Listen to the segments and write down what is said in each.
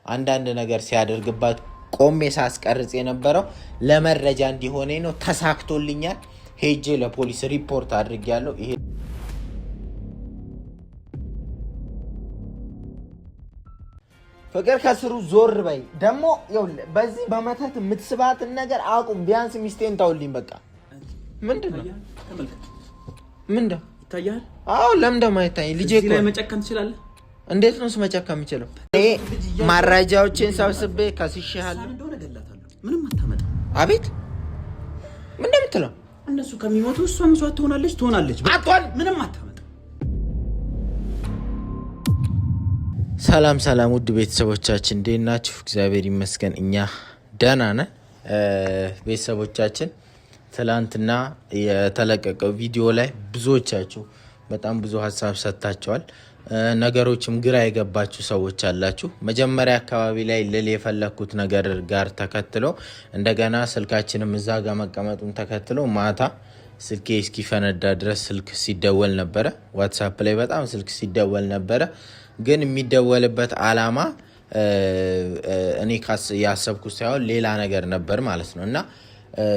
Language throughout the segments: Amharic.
አንዳንድ ነገር ሲያደርግባት ቆሜ ሳስቀርጽ የነበረው ለመረጃ እንዲሆነኝ ነው። ተሳክቶልኛል። ሄጄ ለፖሊስ ሪፖርት አድርጌያለሁ። ይሄ ፍቅር ከስሩ ዞር በይ። ደግሞ በዚህ በመተት የምትስባትን ነገር አቁም። ቢያንስ ሚስቴን ታውልኝ። በቃ ምንድነው ይታያል? አዎ ለምን ደማ ይታይ? ልጄ እኮ ላይ መጨከን ትችላለህ። እንዴት ነው መጨከን የምችለው? ማራጃዎችን ሰብስቤ ከስሽሃል እንደሆነ ገላታለሁ። ምንም አታመጣ። አቤት ምን እንደምትለው? እነሱ ከሚሞቱ እሷ መስዋዕት ትሆናለች። አጥቷል። ምንም አታመጣ። ሰላም ውድ ቤተሰቦቻችን እንዴት ናችሁ? እግዚአብሔር ይመስገን እኛ ደህና ነን። ቤተሰቦቻችን ትላንትና የተለቀቀው ቪዲዮ ላይ ብዙዎቻችሁ በጣም ብዙ ሀሳብ ሰጥታችኋል። ነገሮችም ግራ የገባችሁ ሰዎች አላችሁ። መጀመሪያ አካባቢ ላይ ልል የፈለኩት ነገር ጋር ተከትሎ እንደገና ስልካችንም እዛ ጋር መቀመጡን ተከትሎ ማታ ስልኬ እስኪፈነዳ ድረስ ስልክ ሲደወል ነበረ። ዋትስአፕ ላይ በጣም ስልክ ሲደወል ነበረ። ግን የሚደወልበት አላማ እኔ ያሰብኩት ሳይሆን ሌላ ነገር ነበር ማለት ነው። እና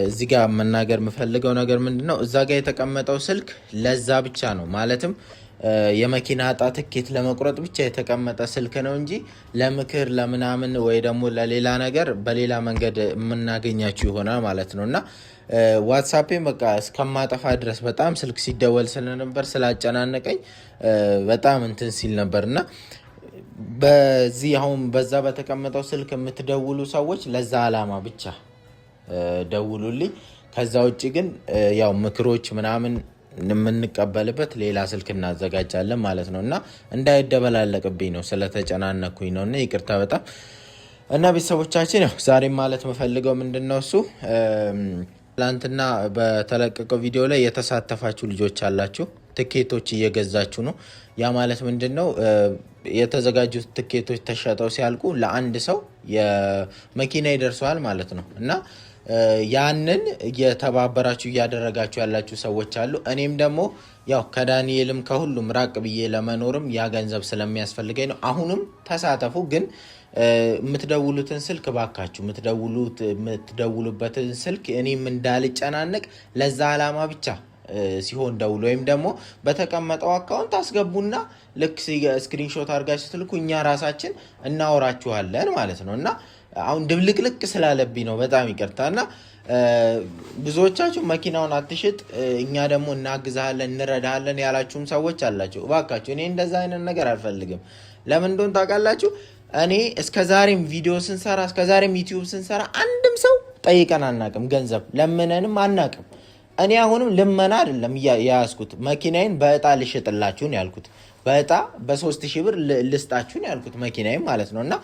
እዚህ ጋር መናገር የምፈልገው ነገር ምንድነው? እዛ ጋር የተቀመጠው ስልክ ለዛ ብቻ ነው ማለትም የመኪና ዕጣ ትኬት ለመቁረጥ ብቻ የተቀመጠ ስልክ ነው እንጂ ለምክር ለምናምን ወይ ደግሞ ለሌላ ነገር በሌላ መንገድ የምናገኛችሁ ይሆናል ማለት ነው። እና ዋትስአፕን በቃ እስከማጠፋ ድረስ በጣም ስልክ ሲደወል ስለነበር ስላጨናነቀኝ በጣም እንትን ሲል ነበርና በዚህ አሁን በዛ በተቀመጠው ስልክ የምትደውሉ ሰዎች ለዛ አላማ ብቻ ደውሉልኝ። ከዛ ውጪ ግን ያው ምክሮች ምናምን የምንቀበልበት ሌላ ስልክ እናዘጋጃለን ማለት ነው። እና እንዳይደበላለቅብኝ ነው ስለተጨናነኩኝ ነው። እና ይቅርታ በጣም እና ቤተሰቦቻችን ያው ዛሬ ማለት የምፈልገው ምንድነው እሱ ትላንትና በተለቀቀው ቪዲዮ ላይ የተሳተፋችሁ ልጆች አላችሁ። ትኬቶች እየገዛችሁ ነው። ያ ማለት ምንድነው የተዘጋጁት ትኬቶች ተሸጠው ሲያልቁ ለአንድ ሰው የመኪና ይደርሰዋል ማለት ነው። እና ያንን እየተባበራችሁ እያደረጋችሁ ያላችሁ ሰዎች አሉ። እኔም ደግሞ ያው ከዳንኤልም ከሁሉም ራቅ ብዬ ለመኖርም ያ ገንዘብ ስለሚያስፈልገኝ ነው። አሁንም ተሳተፉ። ግን የምትደውሉትን ስልክ ባካችሁ የምትደውሉበትን ስልክ እኔም እንዳልጨናነቅ ለዛ አላማ ብቻ ሲሆን ደውሉ። ወይም ደግሞ በተቀመጠው አካውንት አስገቡና ልክ ስክሪንሾት አድርጋችሁ ትልኩ፣ እኛ ራሳችን እናወራችኋለን ማለት ነው። እና አሁን ድብልቅልቅ ስላለብኝ ነው በጣም ይቅርታና ብዙዎቻችሁ መኪናውን አትሽጥ እኛ ደግሞ እናግዛለን እንረዳለን ያላችሁም ሰዎች አላችሁ። እባካችሁ እኔ እንደዛ አይነት ነገር አልፈልግም። ለምን እንደሆነ ታውቃላችሁ? እኔ እስከዛሬም ቪዲዮ ስንሰራ እስከዛሬም ዩቲዩብ ስንሰራ አንድም ሰው ጠይቀን አናቅም። ገንዘብ ለምነንም አናቅም። እኔ አሁንም ልመና አይደለም ያያዝኩት። መኪናዬን በእጣ ልሽጥላችሁ ነው ያልኩት። በእጣ በ3000 ብር ልስጣችሁ ነው ያልኩት መኪናዬን ማለት ነው። እና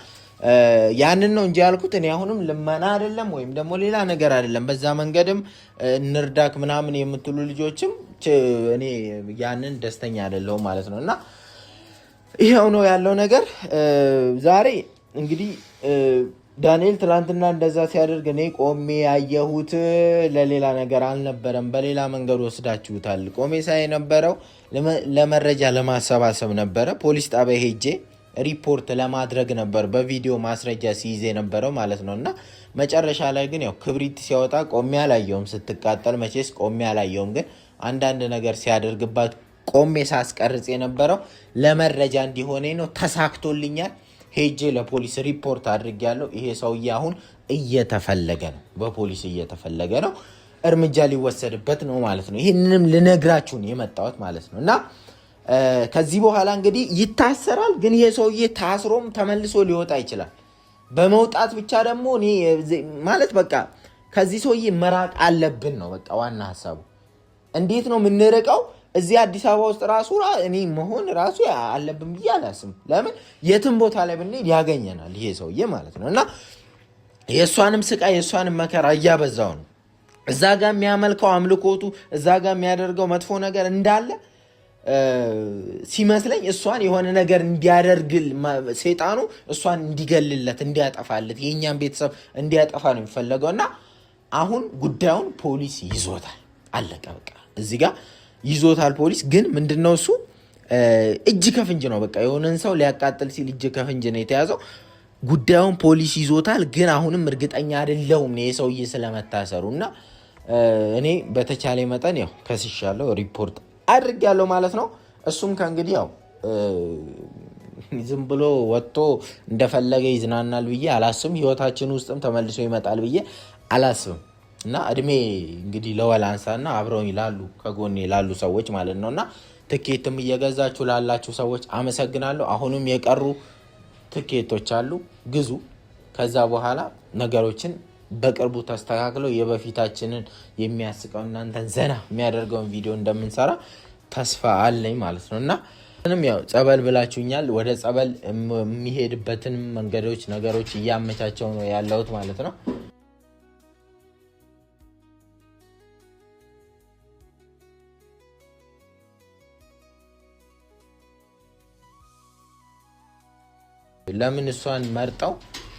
ያንን ነው እንጂ ያልኩት እኔ አሁንም ልመና አይደለም ወይም ደግሞ ሌላ ነገር አይደለም። በዛ መንገድም እንርዳክ ምናምን የምትሉ ልጆችም እኔ ያንን ደስተኛ አይደለሁም ማለት ነው። እና ይሄው ነው ያለው ነገር። ዛሬ እንግዲህ ዳንኤል ትላንትና እንደዛ ሲያደርግ እኔ ቆሜ ያየሁት ለሌላ ነገር አልነበረም። በሌላ መንገድ ወስዳችሁታል። ቆሜ ሳይ የነበረው ለመረጃ ለማሰባሰብ ነበረ። ፖሊስ ጣቢያ ሄጄ ሪፖርት ለማድረግ ነበር። በቪዲዮ ማስረጃ ሲይዝ የነበረው ማለት ነው። እና መጨረሻ ላይ ግን ያው ክብሪት ሲያወጣ ቆሜ አላየውም። ስትቃጠል መቼስ ቆሜ አላየውም። ግን አንዳንድ ነገር ሲያደርግባት ቆሜ ሳስቀርጽ የነበረው ለመረጃ እንዲሆነኝ ነው። ተሳክቶልኛል። ሄጄ ለፖሊስ ሪፖርት አድርጌያለሁ። ይሄ ሰውዬ አሁን እየተፈለገ ነው፣ በፖሊስ እየተፈለገ ነው። እርምጃ ሊወሰድበት ነው ማለት ነው። ይህንንም ልነግራችሁ ነው የመጣሁት ማለት ነው። እና ከዚህ በኋላ እንግዲህ ይታሰራል። ግን ይሄ ሰውዬ ታስሮም ተመልሶ ሊወጣ ይችላል። በመውጣት ብቻ ደግሞ እኔ ማለት በቃ ከዚህ ሰውዬ መራቅ አለብን ነው በቃ ዋና ሀሳቡ። እንዴት ነው የምንርቀው? እዚህ አዲስ አበባ ውስጥ ራሱ እኔ መሆን ራሱ አለብን ብዬ አላስብም። ለምን የትም ቦታ ላይ ብንሄድ ያገኘናል ይሄ ሰውዬ ማለት ነው። እና የእሷንም ስቃይ የእሷንም መከራ እያበዛው ነው። እዛ ጋር የሚያመልከው አምልኮቱ እዛ ጋር የሚያደርገው መጥፎ ነገር እንዳለ ሲመስለኝ እሷን የሆነ ነገር እንዲያደርግ ሰይጣኑ እሷን እንዲገልለት እንዲያጠፋለት የእኛን ቤተሰብ እንዲያጠፋ ነው የሚፈለገው። እና አሁን ጉዳዩን ፖሊስ ይዞታል። አለቀ በቃ እዚህ ጋር ይዞታል ፖሊስ። ግን ምንድነው እሱ እጅ ከፍንጅ ነው በቃ የሆነን ሰው ሊያቃጥል ሲል እጅ ከፍንጅ ነው የተያዘው። ጉዳዩን ፖሊስ ይዞታል፣ ግን አሁንም እርግጠኛ አይደለሁም ነው የሰውዬ ስለመታሰሩ እና እኔ በተቻለ መጠን ያው ከስሻለሁ፣ ሪፖርት አድርጌያለሁ ማለት ነው። እሱም ከእንግዲህ ያው ዝም ብሎ ወጥቶ እንደፈለገ ይዝናናል ብዬ አላስብም። ህይወታችን ውስጥም ተመልሶ ይመጣል ብዬ አላስብም እና እድሜ እንግዲህ ለወላንሳና አብረው ይላሉ ከጎኔ ላሉ ሰዎች ማለት ነውና ትኬትም እየገዛችሁ ላላችሁ ሰዎች አመሰግናለሁ። አሁንም የቀሩ ትኬቶች አሉ፣ ግዙ። ከዛ በኋላ ነገሮችን በቅርቡ ተስተካክለው የበፊታችንን የሚያስቀው እናንተን ዘና የሚያደርገውን ቪዲዮ እንደምንሰራ ተስፋ አለኝ ማለት ነው እና ምንም ያው ጸበል ብላችሁኛል። ወደ ጸበል የሚሄድበትን መንገዶች ነገሮች እያመቻቸው ነው ያለሁት ማለት ነው። ለምን እሷን መርጠው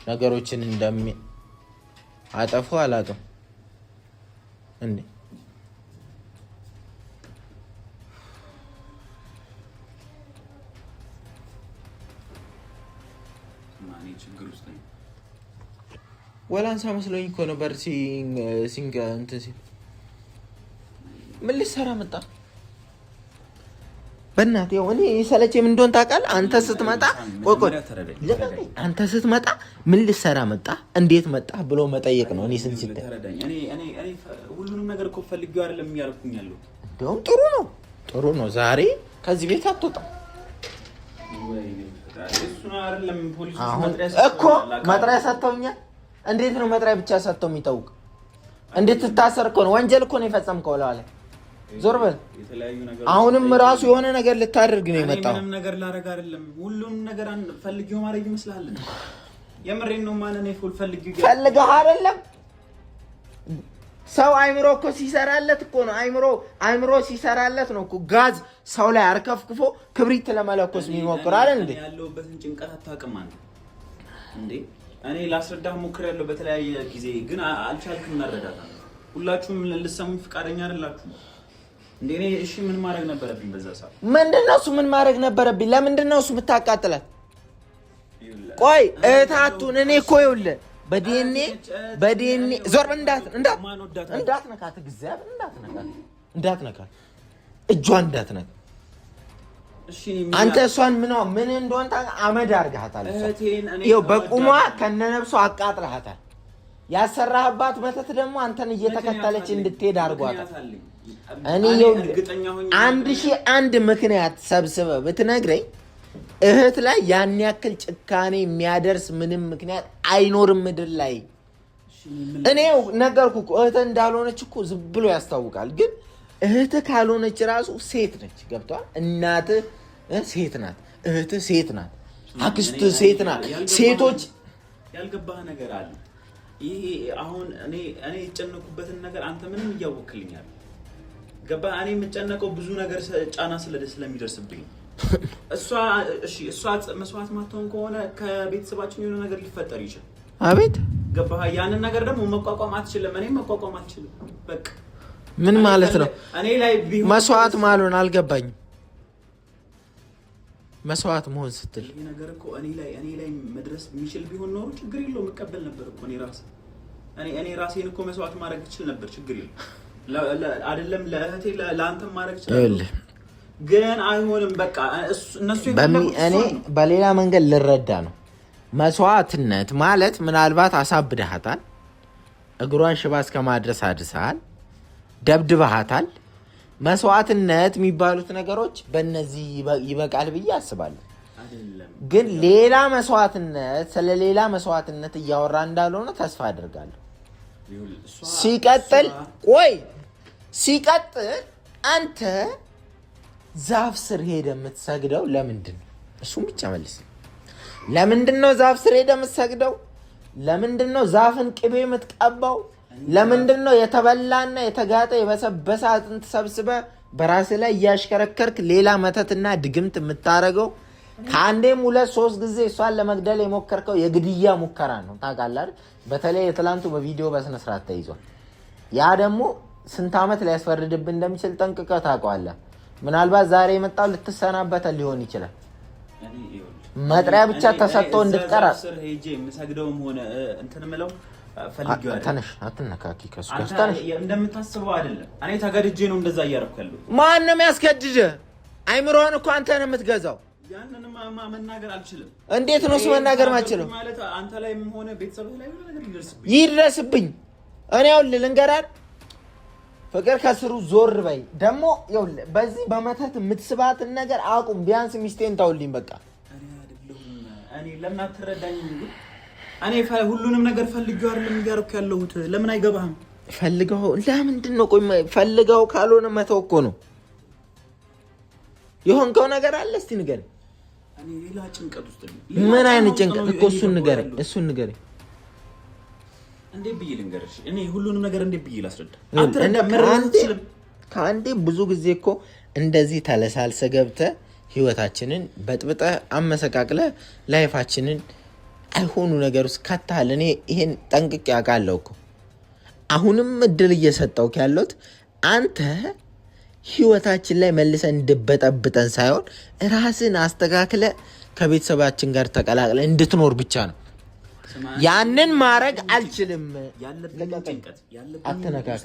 ነገሮችን አጠፉ አላውቅም እንዴ? ወላንሳ መስሎኝ እኮ ነበር ሲንጋ እንትን ሲል ምን ልትሰራ መጣ? በእናትህ ያው እኔ ሰለቼም እንደሆን ታውቃለህ። አንተ ስትመጣ አንተ ስትመጣ ምን ልትሰራ መጣ፣ እንዴት መጣ ብሎ መጠየቅ ነው። እኔ ስንት ሁሉንም ነገር እኮ ፈልጌው አይደለም እያልኩኝ ያለው። እንደውም ጥሩ ነው። ዛሬ ከዚህ ቤት አትወጣም እኮ። መጥሪያ ሰጥተውኛል። እንዴት ነው መጥሪያ ብቻ ሰጥተው የሚጠውቅ? እንዴት ትታሰር እኮ ነው። ወንጀል እኮ ነው የፈጸምከው። ለዋለ ዞር በል። አሁንም ራሱ የሆነ ነገር ልታደርግ ነው የመጣው። ምንም ነገር ላደርግ አይደለም። ሁሉም ነገር ፈልጌው ማድረግ ይመስላል። የምሬን ነው ማለት ነው። ፈልገህ አይደለም። ሰው አይምሮ እኮ ሲሰራለት እኮ ነው። አይምሮ ሲሰራለት ነው እኮ ጋዝ ሰው ላይ አርከፍክፎ ክብሪት ለመለኮስ የሚሞክር አይደል እንዴ? ያለውበትን ጭንቀት አታውቅም አንተ እንዴ? እኔ ላስረዳህ ሞክሬያለሁ በተለያየ ጊዜ፣ ግን አልቻልኩም መረዳት። ሁላችሁም ልትሰሙኝ ፈቃደኛ አይደላችሁም እንዴ? እኔ እሺ ምን ማድረግ ነበረብኝ በዛ ሰዓት? ምንድነው እሱ? ምን ማድረግ ነበረብኝ? ለምንድነው እሱ ብታቃጥላት? ቆይ እህታቱን እኔ እኮ ይኸውልህ በዲኤንኤ ዞር እንዳትነካት፣ እግዚአብሔር እንዳትነካት፣ እጇን እንዳትነካ። እሺ አንተ እሷን ምን እንደሆነ አመድ አድርገሃታል። ይኸው በቁሟ ከነነብሷ አቃጥለሃታል። ያሰራህባት መተት ደግሞ አንተን እየተከተለች እንድትሄድ አድርጓታል። እኔ አንድ ምክንያት ሰብስበህ ብትነግረኝ እህት ላይ ያን ያክል ጭካኔ የሚያደርስ ምንም ምክንያት አይኖርም ምድር ላይ። እኔው ነገርኩህ እኮ እህት እንዳልሆነች እኮ ዝም ብሎ ያስታውቃል። ግን እህት ካልሆነች ራሱ ሴት ነች። ገብቶሃል? እናትህ ሴት ናት፣ እህትህ ሴት ናት፣ አክስትህ ሴት ናት። ሴቶች ያልገባህ ነገር አለ። ይሄ አሁን እኔ የጨነኩበትን ነገር አንተ ምንም እያወክልኛል። ገባህ? እኔ የምጨነቀው ብዙ ነገር ጫና ስለሚደርስብኝ እሷ መስዋዕት ማትሆን ከሆነ ከቤተሰባችን የሆነ ነገር ሊፈጠር ይችላል። አቤት ገባህ? ያንን ነገር ደግሞ መቋቋም አትችልም። እኔ መቋቋም አትችልም። በቃ ምን ማለት ነው? እኔ ላይ መስዋዕት ማሉን አልገባኝም። መስዋዕት መሆን ስትል ይሄ ነገር እኮ እኔ ላይ መድረስ የሚችል ቢሆን ኖሮ ችግር የለውም መቀበል ነበር እኮ እኔ ራሴን እኮ መስዋዕት ማድረግ እችል ነበር። ችግር የለውም አይደለም ለእህቴ ለአንተም ማድረግ እችላለሁ። ግን አይሆንም። በቃ እነሱ እኔ በሌላ መንገድ ልረዳ ነው። መስዋዕትነት ማለት ምናልባት አሳብደሃታል፣ እግሯን ሽባ እስከ ማድረስ አድርሰሃል፣ ደብድበሃታል። መስዋዕትነት የሚባሉት ነገሮች በእነዚህ ይበቃል ብዬ አስባለሁ። ግን ሌላ መስዋዕትነት ስለ ሌላ መስዋዕትነት እያወራ እንዳልሆነ ተስፋ አድርጋለሁ። ሲቀጥል አንተ ዛፍ ስር ሄደ የምትሰግደው ለምንድን ነው? እሱም ብቻ መልስ። ለምንድን ነው ዛፍ ስር ሄደ የምትሰግደው? ለምንድን ነው ዛፍን ቅቤ የምትቀባው? ለምንድን ነው የተበላና የተጋጠ የበሰበሰ አጥንት ሰብስበህ በራስህ ላይ እያሽከረከርክ ሌላ መተትና ድግምት የምታደርገው? ከአንዴም 2-3 ጊዜ እሷን ለመግደል የሞከርከው የግድያ ሙከራ ነው። ታውቃለህ? በተለይ የትላንቱ በቪዲዮ በስነስርዓት ተይዟል። ያ ደግሞ ስንት ዓመት ሊያስፈርድብህ እንደሚችል ጠንቅቀህ ታውቀዋለህ። ምናልባት ዛሬ የመጣው ልትሰናበተ ሊሆን ይችላል። መጥሪያ ብቻ ተሰጥቶ እንድትቀራ ሄጄ የምሰግደውም ሆነ እንትን ምለው ፈልጊው አይደል? ተነሽ አትነካኪ ከሱ ጋር ተነሽ። እንደምታስበው አይደለም። እኔ ተገድጄ ነው እንደዛ እያደረኩ ያለው። ማንም ያስገድደ? አይምሮህን እኮ አንተ ነህ የምትገዛው። ያንንም መናገር አልችልም። እንዴት ነው እሱ መናገር ማችለው? ማለት አንተ ላይም ሆነ ቤተሰብህ ላይ ነገር ይድረስብኝ። እኔ ይኸውልህ ልንገርህ፣ ፍቅር ከስሩ ዞር በይ። ደግሞ ይኸውልህ በዚህ በመተት የምትስባትን ነገር አቁም። ቢያንስ ሚስቴን ተውልኝ በቃ። እኔ ለምን አትረዳኝም? እኔ ሁሉንም ነገር ፈልጌው አይደለም እያደረኩ ያለሁት። ለምን አይገባህም? ፈልገው ለምንድን ነው? ቆይ ፈልገው ካልሆነ መተው እኮ ነው። የሆንከው ነገር አለ እስቲ ንገረኝ። እኔ ሌላ ጭንቀት ውስጥ ነኝ። ምን አይነት ጭንቀት? እኮ እሱን ንገረኝ፣ እሱን ንገረኝ። እንዴት ብዬ ልንገርሽ? እኔ ሁሉንም ነገር እንዴት ብዬ ላስረዳ? ከአንዴ ብዙ ጊዜ እኮ እንደዚህ ተለሳልሰ ገብተህ ህይወታችንን በጥብጠህ አመሰቃቅለህ ላይፋችንን አይሆኑ ነገር ውስጥ ከተሃል። እኔ ይሄን ጠንቅቄ አውቃለሁ እኮ። አሁንም እድል እየሰጠውክ ያለሁት አንተ ህይወታችን ላይ መልሰን እንድበጠብጠን ሳይሆን ራስን አስተካክለ ከቤተሰባችን ጋር ተቀላቅለ እንድትኖር ብቻ ነው። ያንን ማድረግ አልችልም። ያለብኝ ጭንቀት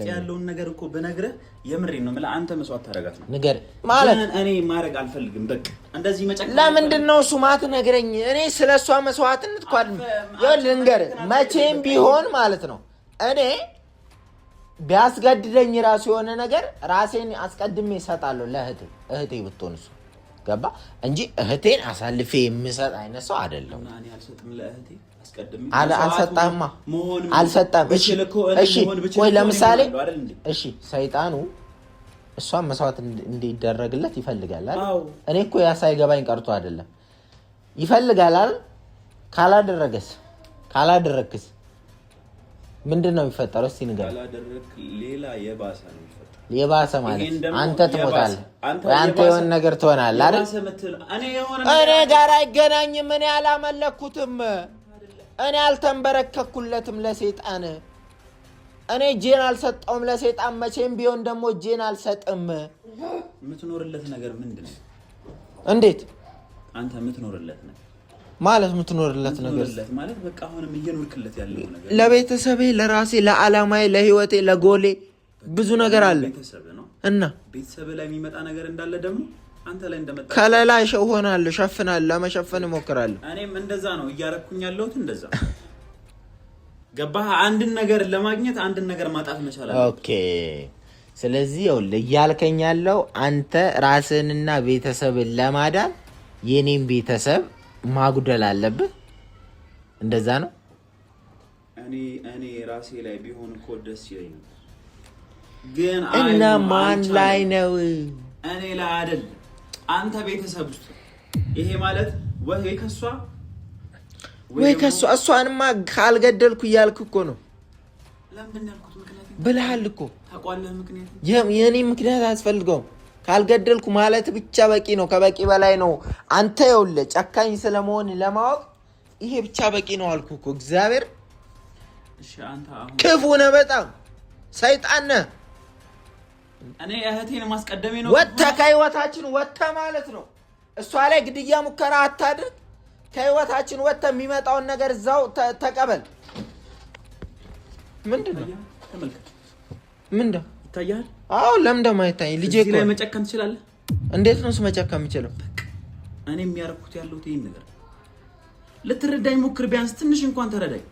ያለውን ነገር እኮ በነግረህ የምሬን ነው ማለት አንተ መስዋዕት ታረጋት ነው ነገር ማለት እኔ ማድረግ አልፈልግም። በቃ እንደዚህ መጨከን ለምንድን ነው እሱ ማትነግረኝ? እኔ ስለሷ መስዋዕትነት እኮ ልንገርህ፣ መቼም ቢሆን ማለት ነው እኔ ቢያስገድደኝ ራሱ የሆነ ነገር ራሴን አስቀድሜ እሰጣለሁ ለእህቴ ብትሆን እሱ ገባ እንጂ እህቴን አሳልፌ የምሰጥ አይነት ሰው አይደለም። እኔ አልሰጥም ለእህቴ አልሰጣማ አልሰጣም። እሺ ቆይ ለምሳሌ እሺ ሰይጣኑ እሷን መስዋዕት እንዲደረግለት ይፈልጋል አይደል? እኔ እኮ ያ ሳይገባኝ ቀርቶ አይደለም ይፈልጋል አይደል? ካላደረግክስ ምንድነው የሚፈጠረው? እስቲ ንገረኝ። ካላደረክ ሌላ የባሰ ነው የሚፈጠረው። የባሰ ማለት አንተ ትሞታለህ ወይ አንተ የሆነ ነገር ትሆናለህ አይደል? እኔ ጋር አይገናኝም። እኔ አላመለኩትም። እኔ አልተንበረከኩለትም ለሰይጣን። እኔ ጄን አልሰጠውም ለሰይጣን። መቼም ቢሆን ደግሞ ጄን አልሰጥም። የምትኖርለት ነገር ምንድነው? እንዴት አንተ የምትኖርለት ነገር ማለት የምትኖርለት ነገር ማለት በቃ አሁንም እየኖርክለት ያለው ነገር ለቤተሰቤ፣ ለራሴ፣ ለዓላማዬ፣ ለህይወቴ፣ ለጎሌ ብዙ ነገር አለ እና ቤተሰብ ላይ የሚመጣ ነገር እንዳለ ደግሞ አንተ ላይ እንደመጣ ከለላ ሆናለሁ፣ ሸፍናለሁ፣ ለመሸፈን እሞክራለሁ። እኔም እንደዛ ነው እያረኩኝ ያለሁት። እንደዛ ገባህ? አንድን ነገር ለማግኘት አንድን ነገር ማጣት መቻል አለ። ኦኬ። ስለዚህ ይኸውልህ እያልከኝ ያለው አንተ ራስህንና ቤተሰብን ለማዳን የኔን ቤተሰብ ማጉደል አለብህ። እንደዛ ነው። እኔ ራሴ ላይ ቢሆን እኮ ደስ ይለኛል፣ ግን እና ማን ላይ ነው? እኔ ላይ አይደል፣ አንተ ቤተሰብ ውስጥ። ይሄ ማለት ወይ ከሷ እሷንማ ካልገደልኩ እያልክ እኮ ነው። ለምን ያልኩት ምክንያት ብለሃል እኮ ታውቃለህ። ምክንያት የኔ ምክንያት አያስፈልገውም። ካልገደልኩ ማለት ብቻ በቂ ነው። ከበቂ በላይ ነው። አንተ ይኸውልህ ጨካኝ ስለመሆን ለማወቅ ይሄ ብቻ በቂ ነው አልኩ እኮ። እግዚአብሔር እሺ፣ አንተ አሁን ክፉ ነህ፣ በጣም ሰይጣን ነህ። እኔ እህቴን ማስቀደሜ ነው። ወጥተህ ከህይወታችን ወጥተህ ማለት ነው። እሷ ላይ ግድያ ሙከራ አታድርግ። ከህይወታችን ወጥተህ የሚመጣውን ነገር እዛው ተቀበል። ምንድነው? ተመልከት። ምንድነው? ይታያል? አዎ፣ ለምን እንደማይታይ ልጄ እኮ ላይ መጨከን ትችላለህ። እንዴት ነው መጨከን የምችለው? እኔ የሚያረኩት ያለሁት ይሄን ነገር ልትረዳኝ ሞክር። ቢያንስ ትንሽ እንኳን ተረዳኝ።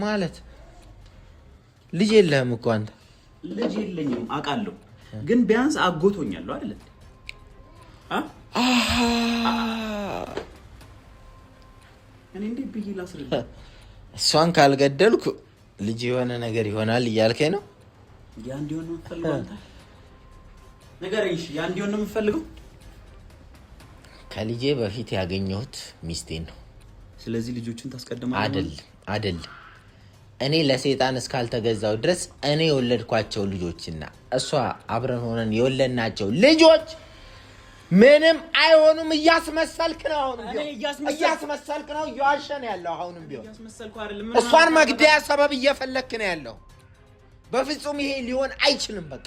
ማለት ልጅ የለህም እኮ አንተ። ልጅ የለኝም አውቃለሁ፣ ግን ቢያንስ አጎቶኛለሁ አይደል? እኔ እንዴ ብዬ ላስረዳ? እሷን ካልገደልኩ ልጅ የሆነ ነገር ይሆናል እያልከኝ ነው? ያ እንዲሆን ነው የምፈልገው። አንተ ንገረኝ። ያ እንዲሆን ነው የምፈልገው። ከልጄ በፊት ያገኘሁት ሚስቴን ነው። ስለዚህ ልጆችን ታስቀድማለህ? አይደል እኔ ለሰይጣን እስካልተገዛው ድረስ እኔ የወለድኳቸው ልጆችና እሷ አብረን ሆነን የወለድናቸው ልጆች ምንም አይሆኑም። እያስመሰልክ ነው። አሁንም እያስመሰልክ ነው። እየዋሸን ያለው አሁንም ቢሆን እሷን መግደያ ሰበብ እየፈለክ ነው ያለው። በፍጹም ይሄ ሊሆን አይችልም። በቃ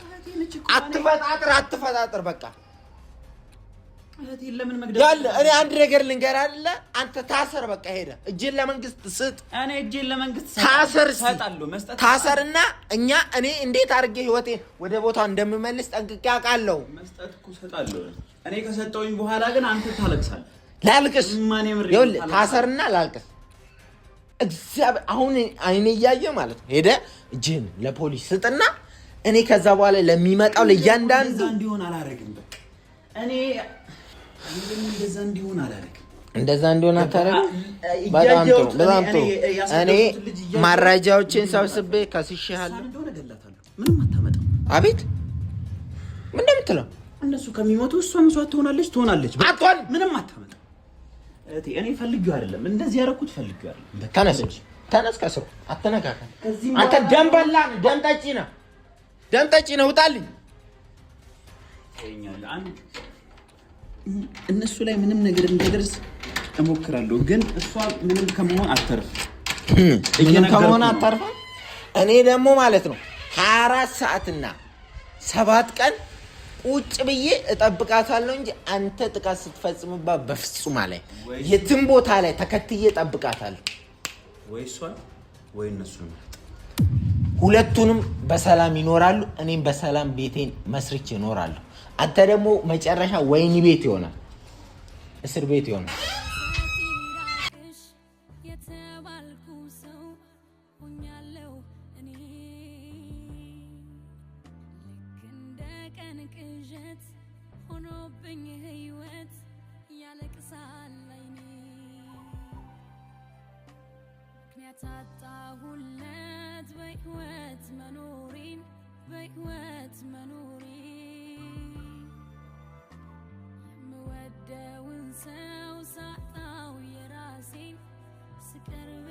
አትፈጣጥር። በቃ እህቴ ለምን መግደል ያለ እኔ አንድ ነገር ልንገር አይደለ አንተ ታሰር በቃ ሄደ እጄን ለመንግስት ስጥ እኔ እጄን ለመንግስት ታሰር ሰጣለሁ መስጠት ታሰርና እኔ እንዴት አድርጌ ህይወቴን ወደ ቦታው እንደምመልስ ጠንቅቄ አውቃለሁ መስጠት እኮ ሰጣለሁ እኔ ከሰጠውኝ በኋላ ግን አንተ ታለቅሳለህ ላልቅስ ይኸውልህ ታሰርና ላልቅስ እግዚአብሔር አሁን አይኔ እያየ ማለት ነው ሄደ እጄን ለፖሊስ ስጥና እኔ ከዛ በኋላ ለሚመጣው ለእያንዳንዱ እንዲሆን አላረግም በቃ እኔ እንደዛ እንዲሆን አታረግ በጣም ጥሩ እኔ ማራጃዎችን ሰብስቤ ከስሼሃለሁ ምንም አታመጣም አቤት ምን እንደምትለው እነሱ ከሚሞቱ እሷ መስዋዕት ትሆናለች አጥቷል ምንም አታመጣም እቴ እኔ ፈልጌው አይደለም እንደዚህ ያረኩት ፈልጌው አይደለም ተነስ ከስሩ አትነካካ አንተ ደምበላ ደም ጠጪ ነህ ውጣልኝ እነሱ ላይ ምንም ነገር እንደደርስ እሞክራለሁ ግን እሷ ምንም ከመሆን አትተርፍ እኔ ደግሞ ማለት ነው 24 ሰዓትና 7 ቀን ቁጭ ብዬ እጠብቃታለሁ እንጂ አንተ ጥቃት ስትፈጽምባት በፍጹም አለ የትም ቦታ ላይ ተከትዬ እጠብቃታለሁ ወይ እሷ ወይ እነሱ ሁለቱንም በሰላም ይኖራሉ እኔም በሰላም ቤቴን መስርቼ እኖራለሁ አንተ ደግሞ መጨረሻ ወይኒ ቤት ይሆናል እስር ቤት ይሆናል የምወደውን ሰው ሳጣው የራሴን ስቀርብ